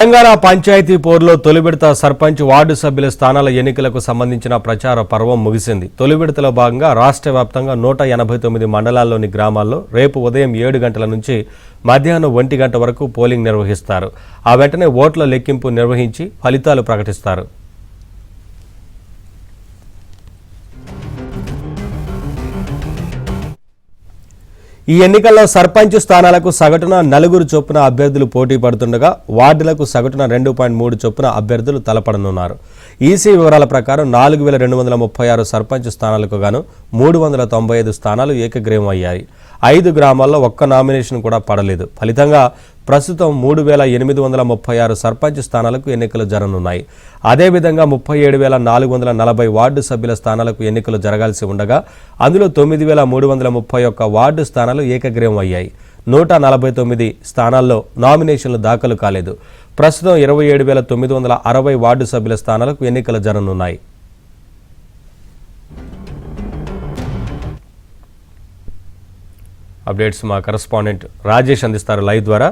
తెలంగాణ పంచాయతీ పోరులో తొలి విడత సర్పంచ్ వార్డు సభ్యుల స్థానాల ఎన్నికలకు సంబంధించిన ప్రచార పర్వం ముగిసింది. తొలి విడతలో భాగంగా రాష్ట్ర వ్యాప్తంగా 189 మండలాల్లోని గ్రామాల్లో రేపు ఉదయం 7 గంటల నుంచి మధ్యాహ్నం 1 గంట వరకు పోలింగ్ నిర్వహిస్తారు. ఆ వెంటనే ఓట్ల లెక్కింపు నిర్వహించి ఫలితాలు ప్రకటిస్తారు. ఈ ఎన్నికల్లో సర్పంచ్ స్థానాలకు సగటున 4 చొప్పున అభ్యర్థులు పోటీ పడుతుండగా వార్డులకు సగటున 2.3 చొప్పున అభ్యర్థులు తలపడనున్నారు. ఈసీ వివరాల ప్రకారం 4236 సర్పంచ్ స్థానాలకు గాను 395 స్థానాలు ఏకగ్రీవం అయ్యాయి. 5 గ్రామాల్లో ఒక్క నామినేషన్ కూడా పడలేదు. ఫలితంగా ప్రస్తుతం 3836 సర్పంచ్ స్థానాలకు ఎన్నికలు జరగనున్నాయి. అదేవిధంగా 37440 వార్డు సభ్యుల స్థానాలకు ఎన్నికలు జరగాల్సి ఉండగా అందులో 9331 వార్డు స్థానాలు ఏకగ్రీవం అయ్యాయి. 149 స్థానాల్లో నామినేషన్లు దాఖలు కాలేదు. ప్రస్తుతం 27960 వార్డు సభ్యుల స్థానాలకు ఎన్నికలు జరగనున్నాయి. అప్డేట్స్ మా కరెస్పాండెంట్ రాజేష్ అందిస్తారు లైవ్ ద్వారా.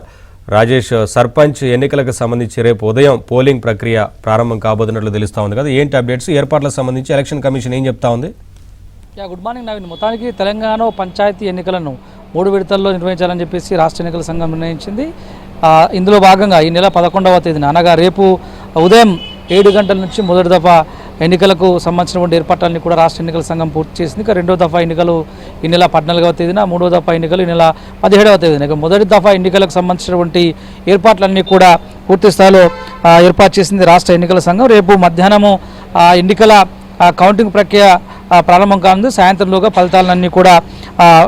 రాజేష్, సర్పంచ్ ఎన్నికలకు సంబంధించి రేపు ఉదయం పోలింగ్ ప్రక్రియ ప్రారంభం కాబోతున్నట్లు తెలుస్తూ ఉంది కదా, ఏంటి అప్డేట్స్? ఏర్పాట్లకు సంబంధించి ఎలక్షన్ కమిషన్ ఏం చెప్తా ఉంది? Good morning Naveen. మొత్తానికి తెలంగాణ పంచాయతీ ఎన్నికలను 3 విడతల్లో నిర్వహించాలని చెప్పేసి రాష్ట్ర ఎన్నికల సంఘం నిర్ణయించింది. ఇందులో భాగంగా ఈ నెల 11వ తేదీన అనగా రేపు ఉదయం 7 గంటల నుంచి మొదటి దఫా ఎన్నికలకు సంబంధించినటువంటి ఏర్పాట్లన్నీ కూడా రాష్ట్ర ఎన్నికల సంఘం పూర్తి చేసింది. ఇక రెండో దఫా ఎన్నికలు ఈ నెల 14వ తేదీన, మూడో దఫా ఎన్నికలు ఈ నెల 17వ తేదీన. ఇక మొదటి దఫా ఎన్నికలకు సంబంధించినటువంటి ఏర్పాట్లన్నీ కూడా పూర్తి స్థాయిలో ఏర్పాటు చేసింది రాష్ట్ర ఎన్నికల సంఘం. రేపు మధ్యాహ్నము ఎన్నికల కౌంటింగ్ ప్రక్రియ ప్రారంభం కానుంది. సాయంత్రంలోగా ఫలితాలన్నీ కూడా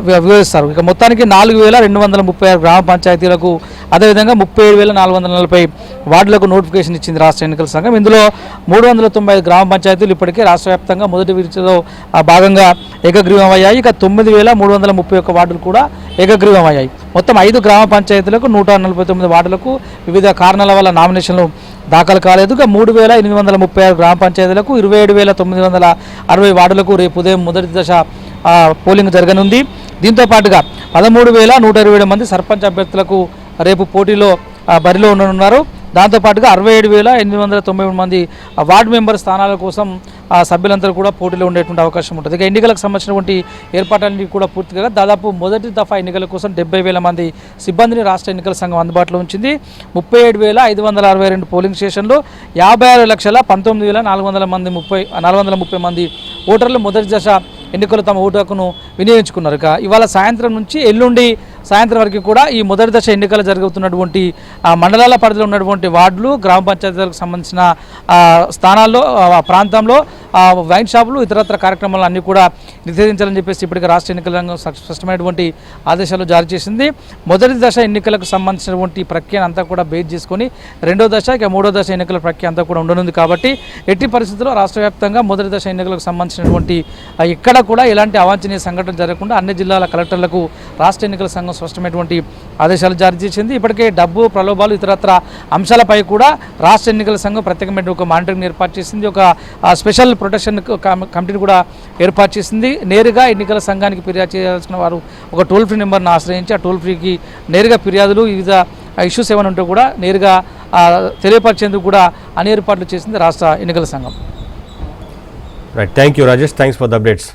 వివరిస్తారు. ఇక మొత్తానికి 4236 గ్రామ పంచాయతీలకు అదేవిధంగా 37440 వార్డులకు నోటిఫికేషన్ ఇచ్చింది రాష్ట్ర ఎన్నికల సంఘం. ఇందులో 395 గ్రామ పంచాయతీలు ఇప్పటికే రాష్ట్ర వ్యాప్తంగా మొదటి విడతలో భాగంగా ఏకగ్రీవం అయ్యాయి. ఇక 9331 వార్డులు కూడా ఏకగ్రీవం అయ్యాయి. మొత్తం 5 గ్రామ పంచాయతీలకు 149 వార్డులకు వివిధ కారణాల వల్ల నామినేషన్లు దాఖలు కాలేదు. ఇక 3836 గ్రామ పంచాయతీలకు 27960 వార్డులకు రేపు ఉదయం మొదటి దశ పోలింగ్ జరగనుంది. దీంతో పాటుగా 13127 మంది సర్పంచ్ అభ్యర్థులకు రేపు పోటీలో బరిలో ఉండనున్నారు. దాంతోపాటుగా 67893 మంది వార్డు మెంబర్ స్థానాల కోసం సభ్యులందరూ కూడా పోటీలో ఉండేటువంటి అవకాశం ఉంటుంది. ఇక ఎన్నికలకు సంబంధించినటువంటి ఏర్పాట్లన్నీ కూడా పూర్తిగా దాదాపు మొదటి దఫా ఎన్నికల కోసం 70,000 మంది సిబ్బందిని రాష్ట్ర ఎన్నికల సంఘం అందుబాటులో ఉంచింది. 37,562 పోలింగ్ స్టేషన్లు, 56,19,430 మంది ఓటర్లు మొదటి దశ ఎన్నికలు తమ ఓటు హక్కును వినియోగించుకున్నారు. ఇక ఇవాళ సాయంత్రం నుంచి ఎల్లుండి సాయంత్రం వరకు కూడా ఈ మొదటి దశ ఎన్నికలు జరుగుతున్నటువంటి మండలాల పరిధిలో ఉన్నటువంటి వార్డులు, గ్రామ పంచాయతీలకు సంబంధించిన స్థానాల్లో ప్రాంతంలో వైన్ షాపులు, ఇతరత్ర కార్యక్రమాలు అన్నీ కూడా నిషేధించాలని చెప్పేసి ఇప్పటికే రాష్ట్ర ఎన్నికల సంఘం స్పష్టమైనటువంటి ఆదేశాలు జారీ చేసింది. మొదటి దశ ఎన్నికలకు సంబంధించినటువంటి ప్రక్రియను అంతా కూడా బేస్ చేసుకొని రెండో దశ ఇక మూడో దశ ఎన్నికల ప్రక్రియ అంతా కూడా ఉండనుంది. కాబట్టి ఎట్టి పరిస్థితుల్లో రాష్ట్ర వ్యాప్తంగా మొదటి దశ ఎన్నికలకు సంబంధించినటువంటి ఇక్కడ కూడా ఎలాంటి అవాంఛనీయ సంఘటన జరగకుండా అన్ని జిల్లాల కలెక్టర్లకు రాష్ట్ర ఎన్నికల సంఘం స్పష్టమైనటువంటి ఆదేశాలు జారీ చేసింది. ఇప్పటికే డబ్బు, ప్రలోభాలు, ఇతరత్ర అంశాలపై కూడా రాష్ట్ర ఎన్నికల సంఘం ప్రత్యేకమైన ఒక మానిటరింగ్ ఏర్పాటు చేసింది. ఒక స్పెషల్ ప్రొటెక్షన్ కమిటీని కూడా ఏర్పాటు చేసింది. నేరుగా ఎన్నికల సంఘానికి ఫిర్యాదు చేయాల్సిన వారు ఒక టోల్ ఫ్రీ నెంబర్ను ఆశ్రయించి ఆ టోల్ ఫ్రీకి నేరుగా ఫిర్యాదులు, వివిధ ఇష్యూస్ ఏమైనా ఉంటే కూడా నేరుగా తెలియపరిచేందుకు కూడా అన్ని ఏర్పాట్లు చేసింది రాష్ట్ర ఎన్నికల సంఘం. Right, thank you Rajesh, thanks for the updates.